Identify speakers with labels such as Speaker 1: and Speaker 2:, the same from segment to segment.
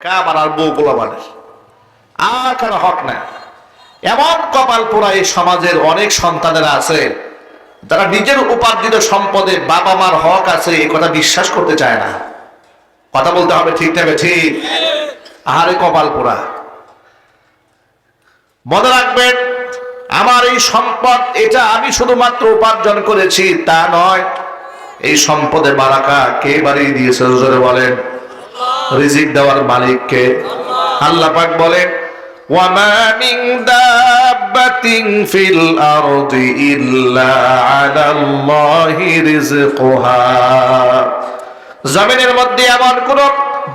Speaker 1: কাবার আর বউ গোলাবানের আর কারো হক নাই। এমন কপাল পোড়া এই সমাজের অনেক সন্তানেরা আছে যারা নিজের উপার্জিত সম্পদে বাবা মার হক আছে এই কথা বিশ্বাস করতে চায় না। কথা বলতে হবে ঠিক না ঠিক? আহারে কপাল পোড়া। মনে রাখবেন, আমার এই সম্পদ এটা আমি শুধুমাত্র উপার্জন করেছি তা নয়, এই সম্পদে বারাকা কে বাড়িয়ে দিয়েছে জোরে বলেন? রিজিক দেওয়ার মালিক কে? আল্লাহ পাক বলেন, ওয়ামা মিন দাব্বাতিন ফিল আরদি ইল্লা আলাল্লাহি রিজকুহা। জমিনের মধ্যে এমন কোন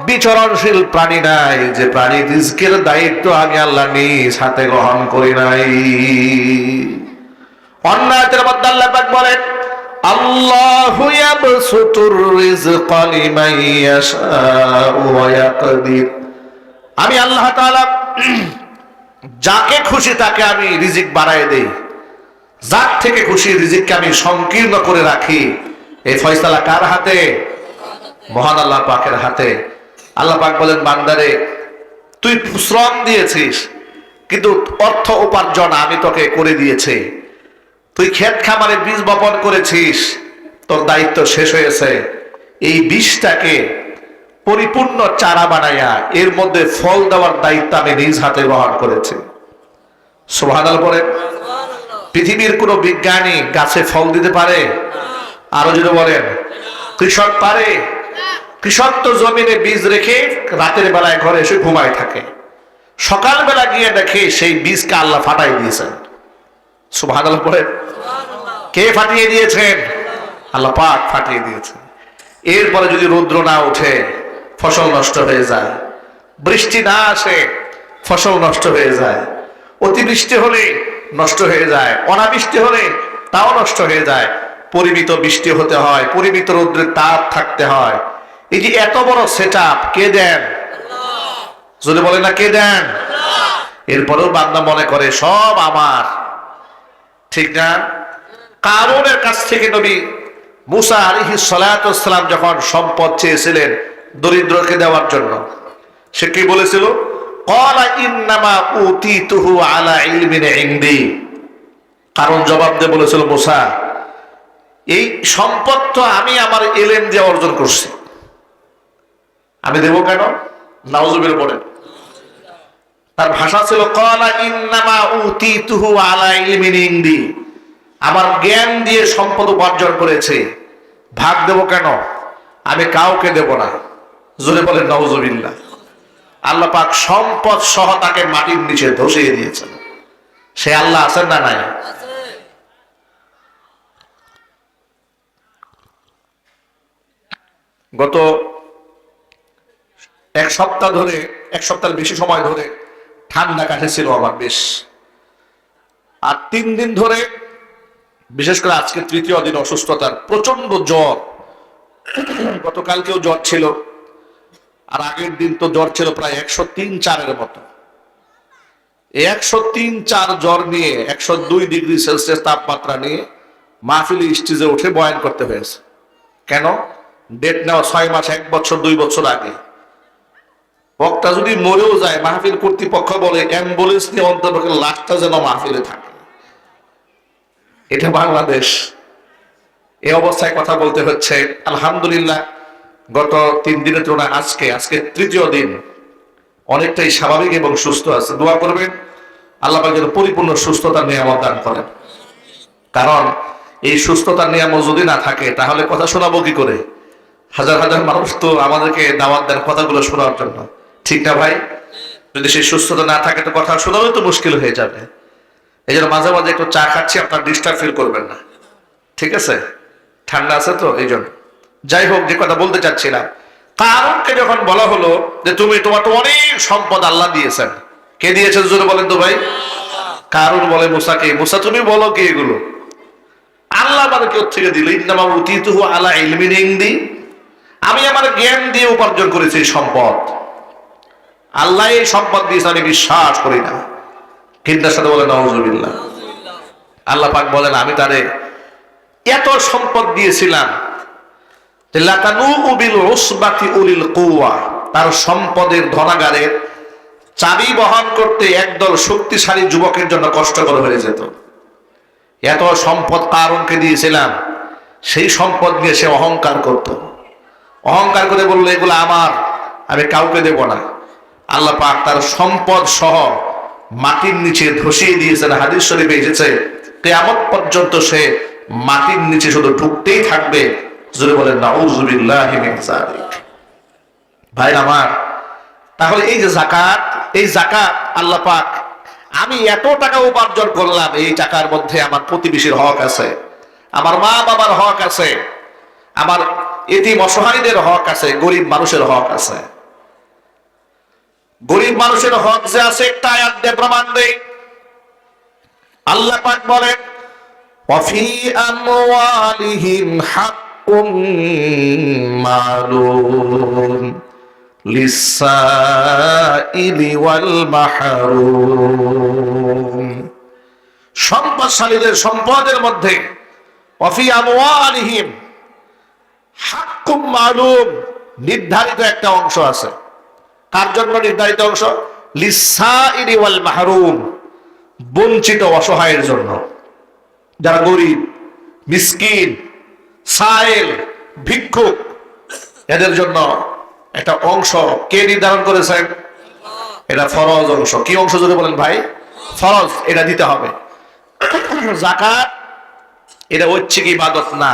Speaker 1: বিচরণশীল প্রাণী নাই যে প্রাণী রিজকের দায়িত্ব আমি আল্লাহ নিজ হাতে গ্রহণ করি নাই। অন্য আয়াতের মধ্যে আল্লাহ পাক বলেন, আল্লাহু ইয়াবসুতুর রিজকা লিমান ইয়াশাউ ওয়া ইয়াকদির। আমি আল্লাহ তাআলা যাকে খুশি তাকে আমি রিজিক বাড়ায় দেই, যার থেকে খুশি রিজিককে আমি সংকীর্ণ করে রাখি। এই ফয়সালা কার হাতে? মহান আল্লাহ পাকের হাতে। আল্লাহ পাক বলেন, বান্দারে তুই শ্রম দিয়েছিস কিন্তু অর্থ উপার্জন আমি তোকে করে দিয়েছি। তুই ক্ষেত খামারে বীজ বপন করেছিস, তোর দায়িত্ব শেষ হয়েছে। এই বীজটাকে পরিপূর্ণ চারা বানাইয়া এর মধ্যে ফল দেওয়ার দায়িত্ব আমি নিজ হাতে গ্রহণ করেছি। সুবহানাল্লাহ পড়ে। পৃথিবীর কোন বিজ্ঞানী গাছে ফল দিতে পারে? আরো যদি বলেন, কৃষক পারে? কৃষক তো জমিনে বীজ রেখে রাতের বেলায় ঘরে এসে ঘুমায় থাকে, সকালবেলা গিয়ে দেখে সেই বীজকে আল্লাহ ফাটাই দিয়েছেন। সুবহানাল্লাহ পড়ে। কে ফাটিয়ে দিয়েছেন? আল্লাহ পাক ফাটিয়ে দিয়েছেন। এরপরে যদি রৌদ্র না ওঠে ফসল নষ্ট হয়ে যায়, বৃষ্টি না আসে ফসল নষ্ট হয়ে যায়, অতিবৃষ্টি হলে নষ্ট হয়ে যায়, অনাবৃষ্টি হলে তাও নষ্ট হয়ে যায়। পরিমিত বৃষ্টি হতে হয়, পরিমিত রৌদ্রের তাপ থাকতে হয়। এই যে এত বড় সেটআপ কে দেন? যদি বলে না কে দেন? এরপরেও বান্দা মনে করে সব আমার, ঠিক না? কারুনের কাছ থেকে নবী মুসা আলাইহিস সালাতু ওয়াস সালাম যখন সম্পদ চেয়েছিলেন দরিদ্রকে দেওয়ার জন্য, সে কি বলেছিল? ক্বালা ইন্নামা উতিতুহু আলা ইলমিন ইনদি। কারণ জবাব দিয়ে বলেছিল, মুসা এই সম্পদ তো আমি আমার ইলম দিয়ে অর্জন করছি, আমি দেব কেন? নাউজুবিল্লাহ বলেন। তার ভাষা ছিল ক্বালা ইন্নামা উতিতুহু আলা ইলমিন ইনদি। আমার জ্ঞান দিয়ে সম্পদ উপার্জন করেছে, ভাগ দেব কেন? আমি কাউকে দেব না। জোরে বলেন নাউজুবিল্লাহ। আল্লাহ পাক সম্পদ সহ তাকে মাটির নিচে ধসিয়ে দিয়েছেন। সে আল্লাহ আছেন না নাই? গত এক সপ্তাহ ধরে, এক সপ্তাহের বেশি সময় ধরে ঠান্ডা কাটেছিল আমার বেশ। আর 3 দিন ধরে, বিশেষ করে আজকে তৃতীয় দিন অসুস্থতার, প্রচন্ড জ্বর। গতকালকেও জ্বর ছিল, আর আগের দিন তো জ্বর ছিল প্রায় 103-104 মতো। এই 103-104 জ্বর নিয়ে 102 ডিগ্রি সেলসিয়াস তাপমাত্রা নিয়ে মাহফিলে স্টেজে উঠে বয়ান করতে হয়েছে। কেন? ডেট নেওয়া 6 মাস, 1 বছর, 2 বছর আগে। বক্তা যদি মরেও যায়, মাহফিল কর্তৃপক্ষ বলে অ্যাম্বুলেন্স নিয়ে অন্তত লাশটা যেন মাহফিলে থাকে। এটা বাংলাদেশ। এই অবস্থায় কথা বলতে হচ্ছে। আলহামদুলিল্লাহ গত 3 দিনের তুলনায় আজকে তৃতীয় দিন অনেকটাই স্বাভাবিক এবং সুস্থ আছে। দোয়া করবেন আল্লাহ পাক যেন পরিপূর্ণ সুস্থতার নিয়ামত দান করেন। কারণ এই সুস্থতার নিয়ামত যদি না থাকে তাহলে কথা শোনাবো কি করে? হাজার হাজার মানুষ তো আমাদেরকে দাওয়াত দেন কথাগুলো শোনার জন্য, ঠিক না ভাই? যদি সেই সুস্থতা না থাকে তো কথা শোনাও তো মুশকিল হয়ে যাবে। এই জন্য মাঝে মাঝে একটু চা খাচ্ছি, আপনার ডিস্টার্ব ফিল করবেন না, ঠিক আছে? ঠান্ডা আছে তো এই জন্য। যাই হোক, যে কথা বলতে চাচ্ছিলাম, কারণকে যখন বলা হলো যে তোমার তো অনেক সম্পদ আল্লাহ দিয়েছেন, কে দিয়েছেন জোরে বলেন তো ভাই? কারণ বলে মুসাকে, মুসা তুমি বলো কি এগুলো? আল্লাহ মানে কেউ থেকে দিল? ইন্নামা উতিতুহু আলা ইলমিন ইনদি। আমি আমার জ্ঞান দিয়ে উপার্জন করেছি এই সম্পদ। আল্লাহ এই সম্পদ দিয়েছে আমি বিশ্বাস করি না। কিন্তু সাথে বলে নাউজুবিল্লাহ। আল্লাহ পাক বলেন, আমি তারে এত সম্পদ দিয়েছিলাম, লাতানু বিল উসবাতি উলিল কুওয়া, তার সম্পদের ধনাগারের চাবি বহন করতে একদল শক্তিশালী যুবকের জন্য কষ্টকর হয়ে যেত। এত সম্পদ কারণকে দিয়েছিলাম, সেই সম্পদ নিয়ে সে অহংকার করত। অহংকার করে বললো এগুলো আমার, আমি কাউকে দেব না। আল্লাহ পাক তার সম্পদ সহ মাটির নিচে ধসিয়ে দিয়েছেন। হাদিস শরীফে এসেছে কিয়ামত পর্যন্ত সে মাটির নিচে শুধু ঢুকতেই থাকবে। যদি বলেন নাউযুবিল্লাহি মিন যালিক। ভাই আমার, তাহলে এই যে যাকাত, এই যাকাত আল্লাহ পাক, আমি এত টাকা উপার্জন করলাম, এই টাকার মধ্যে আমার প্রতিবেশীর হক আছে, আমার মা বাবার হক আছে, আমার এতিম অসহায়দের হক আছে, গরিব মানুষের হক আছে। গরিব মানুষের হক যে আছে একটা আয়াত দিয়ে প্রমাণ দেই। আল্লাহ পাক বলেন ওয়াফি আমওয়ালিহিম হাক্কুম মালুম লিসাইলি ওয়াল মাহরুম। সম্পদশালীদের সম্পদের মধ্যে ওয়াফি আমওয়ালিহিম হাক্কুম মালুম, নির্ধারিত একটা অংশ আছে। কার জন্য নির্ধারিত অংশ? লিসাইলি ওয়াল মাহরুম, বঞ্চিত অসহায়ের জন্য। যারা গরিব, মিসকিন, সাইল, ভিক্ষুক, এদের জন্য একটা অংশ কে নির্ধারণ করেছেন? এটা ফরজ অংশ। কি অংশ যদি বলেন ভাই? ফরজ, এটা দিতে হবে। যাকাত এটা ঐচ্ছিক ইবাদত না,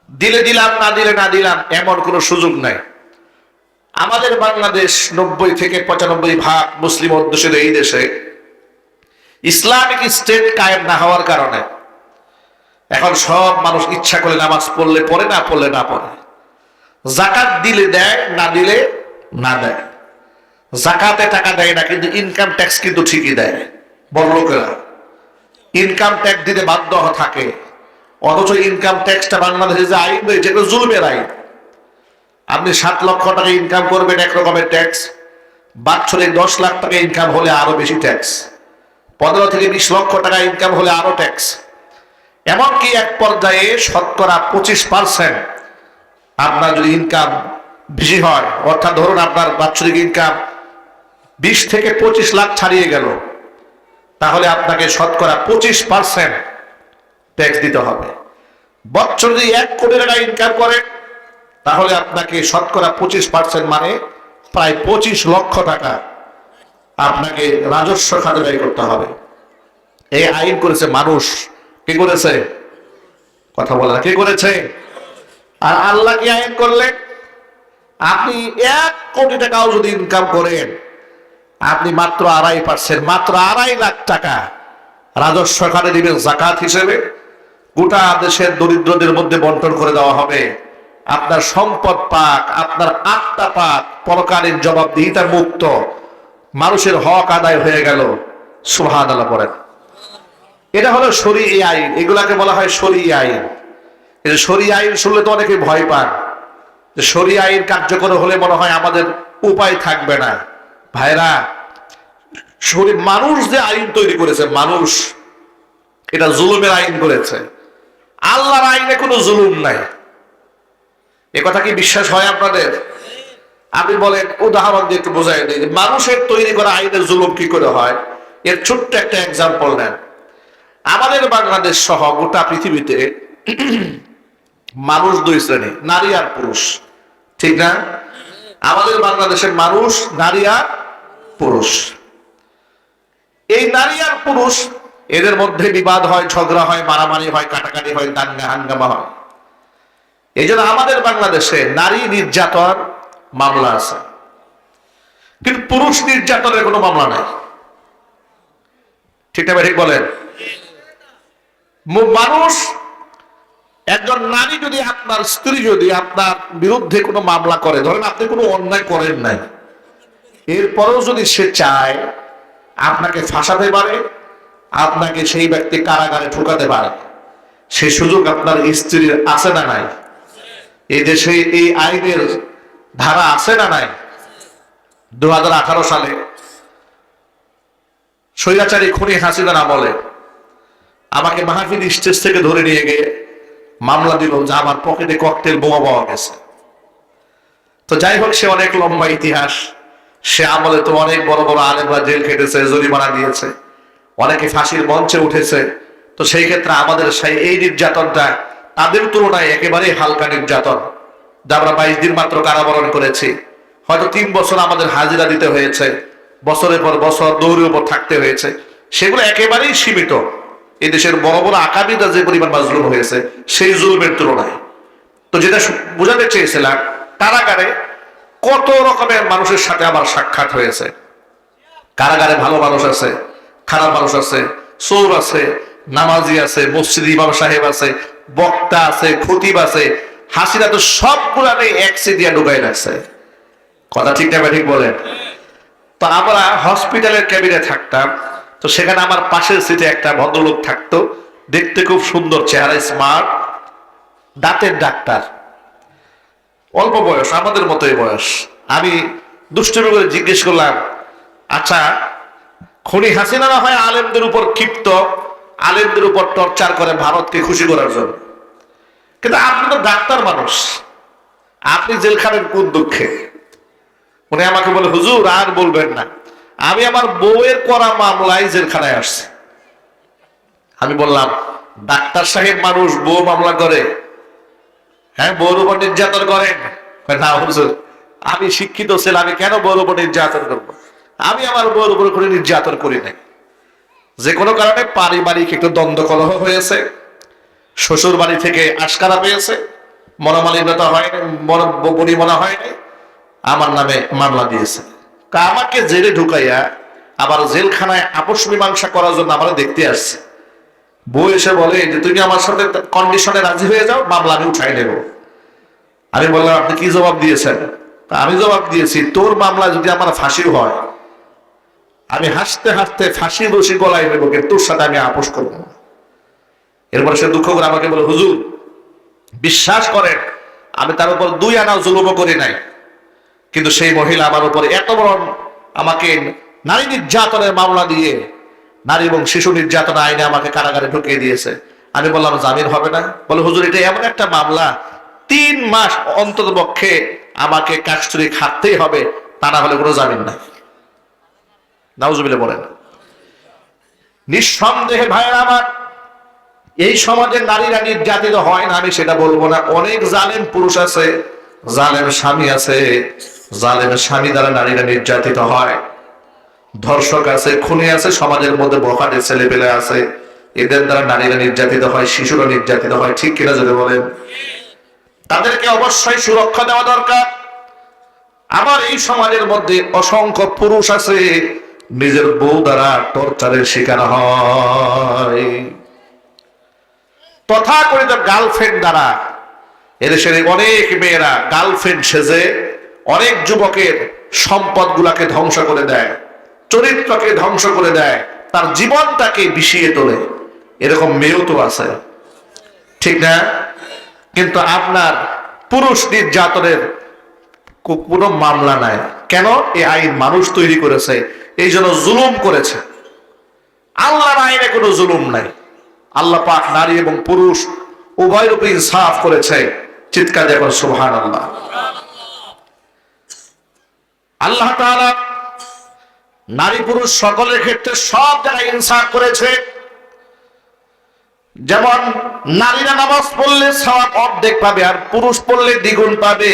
Speaker 1: দিলে দিলাম, না দিলে না দিলাম এমন কোনো সুযোগ নাই। আমাদের বাংলাদেশ 90 থেকে 95% মুসলিম অধ্যুষিত এই দেশে ইসলামিক স্টেট কায়েম না হওয়ার কারণে এখন সব মানুষ ইচ্ছা করে নামাজ পড়লে পড়ে, না পড়লে না পড়ে। যাকাত দিলে দেয়, না দিলে না দেয়। যাকাতে টাকা দেয় না, কিন্তু ইনকাম ট্যাক্স কিন্তু ঠিকই দেয়। বড় লোকেরা ইনকাম ট্যাক্স দিতে বাধ্য থাকে, অথচ ইনকাম ট্যাক্সটা বাংলাদেশে যে আইন রয়েছে এটা জুলুমের আইন। আপনি 7 লক্ষ টাকা ইনকাম করবেন এক রকমের ট্যাক্স, বাৎসরিক 10 লাখ টাকা ইনকাম হলে আরো বেশি ট্যাক্স, 15 থেকে 20 লক্ষ টাকা ইনকাম হলে আরো ট্যাক্স। এমনকি এক পর্যায়ে শতকরা 25% আপনার যদি ইনকাম বেশি হয়, অর্থাৎ ধরুন আপনার বাৎসরিক ইনকাম 20 থেকে 25 লাখ ছাড়িয়ে গেল, তাহলে আপনাকে শতকরা 25% ট্যাক্স দিতে হবে। বছর যদি 1 কোটি টাকা ইনকাম করেন, তাহলে আপনাকে শতকরা 25% মানে প্রায় 25 লক্ষ টাকা আপনাকে রাজস্ব খাতে ব্যয় করতে হবে। এই আইন করেছে মানুষ। কে করেছে? কথা বলে না, কে করেছে? আর আল্লাহ কি আইন করলেন? আপনি 1 কোটি টাকাও যদি ইনকাম করেন, আপনি মাত্র 2.5%, মাত্র 2.5 লাখ টাকা রাজস্ব খাতে দিবেন যাকাত হিসেবে। গোটা দেশের দরিদ্রদের মধ্যে বন্টন করে দেওয়া হবে। আপনার সম্পদ পাক, আপনার আত্মা পাক, পরকালীন জবাবদিহিতার মুক্ত, মানুষের হক আদায় হয়ে গেল। সুবহানাল্লাহ পড়েন। এটা হলো শরীয়ী আইন, এগুলাকে বলা হয় শরীয়ী আইন। এই শরীয়ী আইন শুনলে তো অনেকে ভয় পান যে শরীয়ী আইন কার্যকর হলে মনে হয় আমাদের উপায় থাকবে না। ভাইরা, মানুষ যে আইন তৈরি করেছে, মানুষ এটা জুলুমের আইন করেছে। আল্লাহর আইনে কোনো জুলুম নাই। এ কথা কি বিশ্বাস হয় আপনাদের? আপনি বলেন, উদাহরণ দিয়ে একটু বোঝাই দিই, মানুষের তৈরি করা আইনের জুলুম কি করে হয়। এর ছোট্ট একটা এক্সাম্পল নেন। আমাদের বাংলাদেশ সহ গোটা পৃথিবীতে মানুষ 2 শ্রেণী, নারী আর পুরুষ, ঠিক না? আমাদের বাংলাদেশের মানুষ নারী আর পুরুষ। এই নারী আর পুরুষ এদের মধ্যে বিবাদ হয়, ঝগড়া হয়, মারামারি হয়, কাটাকাটি হয়, দাঙ্গা হাঙ্গামা হয়। এই জন্য আমাদের বাংলাদেশে নারী নির্যাতন মামলা আছে, কিন্তু পুরুষ নির্যাতনের কোনো মামলা নাই। ঠিক না? ঠিক বলেন। মানুষ, একজন নারী যদি, আপনার স্ত্রী যদি আপনার বিরুদ্ধে কোনো মামলা করে, ধরেন আপনি কোনো অন্যায় করেন নাই, এরপরেও যদি সে চায় আপনাকে ফাঁসাতে পারে, আপনাকে সেই ব্যক্তি কারাগারে ঢুকাতে পারে, সেই সুযোগ আপনার স্ত্রীর আছে না নাই? এই দেশে এই আইনের ধারা আছে না নাই? 2018 সালে স্বৈরাচারী খুনি হাসিনার আমলে আমাকে মাহফিল স্টেজ থেকে ধরে নিয়ে গিয়ে মামলা দিল যে আমার পকেটে ককটেল বোমা পাওয়া গেছে। তো যাই হোক, সে অনেক লম্বা ইতিহাস। সে আমলে তো অনেক বড় বড় আলেমরা জেল খেটেছে, জরিমানা দিয়েছে, অনেকে ফাঁসির মঞ্চে উঠেছে। তো সেই ক্ষেত্রে আমাদের এই নির্যাতনটা তাদের তুলনায় একেবারেই হালকা নির্যাতন, যা আমরা 22 দিন মাত্র কারাবরণ করেছি। হয়তো 3 বছর আমাদের হাজিরা দিতে হয়েছে, বছরের পর বছর দৌড়ের উপর থাকতে হয়েছে, সেগুলো একেবারেই সীমিত এই দেশের বড় বড় আকাবিরা যে পরিমাণ মাজলুম হয়েছে সেই জুলমের তুলনায়। তো যেটা বোঝাতে চেয়েছিলাম, কারাগারে কত রকমের মানুষের সাথে আমার সাক্ষাৎ হয়েছে। কারাগারে ভালো মানুষ আছে, খারাপ মানুষ আছে, চোর আছে, নামাজি আছে, মসজিদ ইমাম সাহেব আছে, বক্তা আছে, খতিব আছে। হাসিনা তো সবগুলাকে এক সিডিয়া ঢুকাই রাখছে। কথা ঠিক না ঠিক বলেন? তো আমরা হসপিটালের ক্যাবিনে থাকতাম, তো সেখানে আমার পাশের সিটে একটা ভদ্রলোক থাকতো, দেখতে খুব সুন্দর, চেহারা স্মার্ট, দাঁতের ডাক্তার, অল্প বয়স, আমাদের মতোই বয়স। আমি দুষ্টুমি করে জিজ্ঞেস করলাম, আচ্ছা খুনি হাসিনা না হয় আলেমদের উপর ক্ষিপ্ত, আলেমদের উপর টর্চার করে ভারতকে খুশি করার জন্য, কিন্তু আপনি তো ডাক্তার মানুষ, আপনি জেলখানেন কোন দুঃখে? উনি আমাকে বলে, হুজুর আর বলবেন না, আমি আমার বউয়ের করা মামলায় জেলখানায় আসছি। আমি বললাম, ডাক্তার সাহেব মানুষ, বউ মামলা করে? হ্যাঁ, বউর উপর নির্যাতন করেন? না হুজুর, আমি শিক্ষিত ছেলে, আমি কেন বউর উপর নির্যাতন করবো? আমি আমার বউর উপর কোনো নির্যাতন করি নাই। যে কোনো কারণে পারিবারিক একটু দ্বন্দ্ব কলহ হয়েছে, শ্বশুর বাড়ি থেকে আশকারা পেয়েছে, মনোমালিন্যতা হয়নি, মনে হয়নি, আমার নামে মামলা দিয়েছে। আমাকে জেলে ঢুকাইয়া আবার জেলখানায় আপোষ মীমাংসা করার জন্য আমরা দেখতে আসছে। বউ এসে বলে যে তুমি আমার সাথে কন্ডিশনে রাজি হয়ে যাও, মামলা আমি উঠাই নেব। আমি বললাম, আপনি কি জবাব দিয়েছেন? আমি জবাব দিয়েছি, তোর মামলা যদি আমার ফাঁসি হয়, আমি হাসতে হাসতে ফাঁসি দোষী গলায় নেব, তোর সাথে আমি আপোষ করবো না। এরপর সে দুঃখ করে আমাকে বলে, হুজুর বিশ্বাস করেন, আমি তার উপর 2 আনা জুলুমও করি নাই, কিন্তু সেই মহিলা আমার উপর এত বড় আমাকে নারী নির্যাতনের মামলা দিয়ে নারী এবং শিশু নির্যাতন আইনে আমাকে কারাগারে ঢুকিয়ে দিয়েছে। আমি বললাম, জামিন হবে না? বলে, হুজুর এটা এমন একটা মামলা, 3 মাস অন্তত পক্ষে আমাকে কাস্টডি খাটতেই হবে, তা না হলে কোনো জামিন নাই। নাউজুবিল্লাহ বলেন। নিঃসন্দেহে ভাইয়ের আমার, এই সমাজে নারীরা নির্যাতিত হয় না আমি সেটা বলবো না। অনেক জালেম পুরুষ আছে, জালেম স্বামী আছে, জালেমের স্বামী দ্বারা নারীরা নির্যাতিত হয়। ধর্ষক আছে, খুনি আছে, সমাজের মধ্যে বখাটে ছেলে পেলে আছে, এদের দ্বারা নারীরা নির্যাতিত হয়, শিশুরা নির্যাতিত হয়। ঠিক কিনা যদি বলেন? তাদেরকে অবশ্যই সুরক্ষা দেওয়া দরকার। আবার এই সমাজের মধ্যে অসংখ্য পুরুষ আছে, নিজের বউ দ্বারা টর্চারের শিকার হয়, তথাকথিত গার্লফ্রেন্ড দ্বারা। এদেশের অনেক মেয়েরা গার্লফ্রেন্ড সেজে অনেক যুবকের সম্পদ গুলাকে ধ্বংস করে দেয়, চরিত্রকে ধ্বংস করে দেয়, তার জীবনটাকে বিষিয়ে তোলে। এরকম মেয়েও তো আছে, ঠিক না? কিন্তু আপনার পুরুষ নির্যাতনের কোনো মামলা নাই। কেন? এই আইন মানুষ তৈরি করেছে, এই জন্য জুলুম করেছে। আল্লাহর আইনে কোনো জুলুম নাই। আল্লাহ পাক নারী এবং পুরুষ উভয়ের উপর ইনসাফ করেছে। চিৎকার দেখুন সুবহানাল্লাহ। আল্লাহ তাআলা নারী পুরুষ সকলের ক্ষেত্রে সব জায়গায় ইনসাফ করেছে। যেমন নারীরা নামাজ পড়লে সওয়াব অর্ধেক পাবে, আর পুরুষ পড়লে দ্বিগুণ পাবে,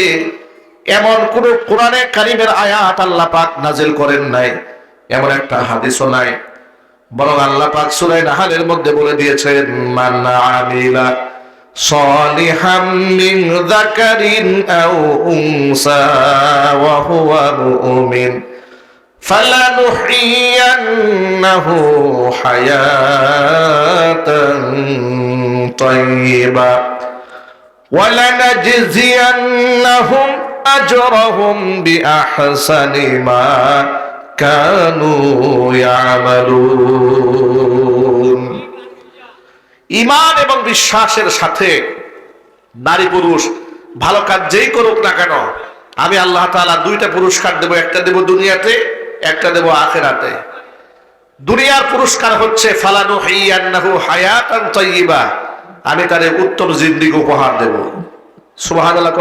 Speaker 1: এমন কোন কোরআনে কারিমের আয়াত আল্লাহ পাক নাজিল করেন নাই, এমন একটা হাদিসও নাই। বরং আল্লাহ পাক সূরা নাহলের মধ্যে বলে দিয়েছেন, মান আমিলা সালিহাম মিন যাকারিন আও উনসা ওয়া হুয়া মুমিন ফালানুহইয়ান্নাহু হায়াতান তাইয়্যিবা ওয়া লানাজজিয়ান্নাহুম আজরাহুম বিআহসানি মা কানু ইয়ামালুন। ঈমান এবং বিশ্বাসের সাথে নারী পুরুষ ভালো কাজ যেই করুক না কেন, আমি আল্লাহ তাআলা 2টা পুরস্কার দেব। একটা দেব দুনিয়াতে, একটা দেব আখিরাতে। দুনিয়ার পুরস্কার হচ্ছে ফালানুহিয়ান্নাহু হায়াতান তাইয়্যিবা, আমি তারে উত্তম জিন্দেগি উপহার দেব। সুবহানাল্লাহ।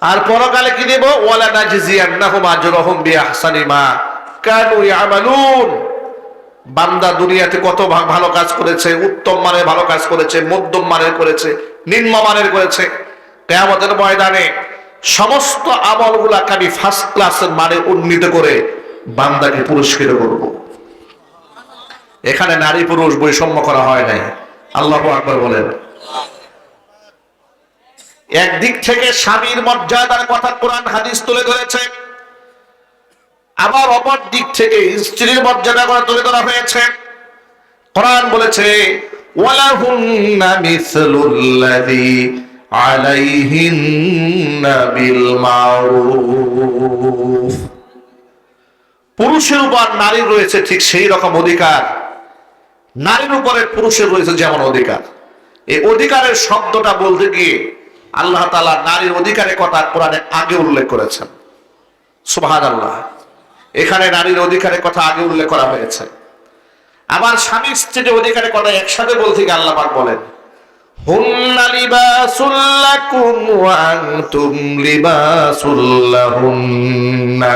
Speaker 1: আর পরকালে কি দেব? ওয়ালা নাজজিয়ান্নাহুম আজরাহুম বিআহসানি মা কানু ইয়ামালুন। বান্দা দুনিয়াতে কত ভালো কাজ করেছে, উত্তম মানের ভালো কাজ করেছে, মধ্যম মানের করেছে, নিম্ন মানের করেছে, কিয়ামতের ময়দানে সমস্ত আমলগুলাকে আমি ফার্স্ট ক্লাসের মানে উন্নীত করে বান্দাকে পুরস্কৃত করব। এখানে নারী পুরুষ বৈষম্য করা হয় নাই। আল্লাহু আকবার বলেন। একদিক থেকে স্বামীর মর্যাদার কথা কোরআন হাদিস তুলে ধরেছে, আবার অপর দিক থেকে স্ত্রীর মর্যাদা কথা তুলে ধরা হয়েছে। কোরআন বলেছে ওয়ালাহুন্না মিসলুল্লাযী আলাইহিন্না বিল মারুফ। পুরুষের উপর নারীর রয়েছে ঠিক সেই রকম অধিকার, নারীর উপরে পুরুষের রয়েছে যেমন অধিকার। এই অধিকারের শব্দটা বলতে গিয়ে আল্লাহ তাআলা নারীর অধিকারের কথা কোরআনে আগে উল্লেখ করেছেন। সুবহানাল্লাহ। এখানে নারীর অধিকারের কথা আগে উল্লেখ করা হয়েছে। আবার স্বামী স্ত্রীর অধিকারের কথা একসাথে বলতে গিয়ে আল্লাহ পাক বলেন হুন্না লিবাসুল লাকুম ওয়া আনতুম লিবাসুল লাহুন্না।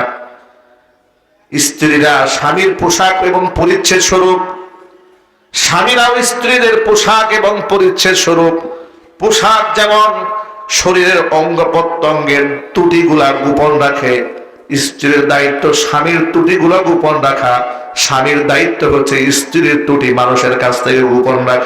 Speaker 1: স্ত্রীরা স্বামীর পোশাক এবং পরিচ্ছদ স্বরূপ, স্বামীরাও স্ত্রীদের পোশাক এবং পরিচ্ছদ স্বরূপ। পোশাক যেমন শরীরের অঙ্গ প্রত্যঙ্গের ত্রুটিগুলা গোপন রাখে, স্ত্রীর দায়িত্ব স্বামীর ত্রুটিগুলো গোপন রাখা। স্বামীর দায়িত্ব হচ্ছে স্ত্রীর ত্রুটি মানুষের কাছ থেকে গোপন রাখা।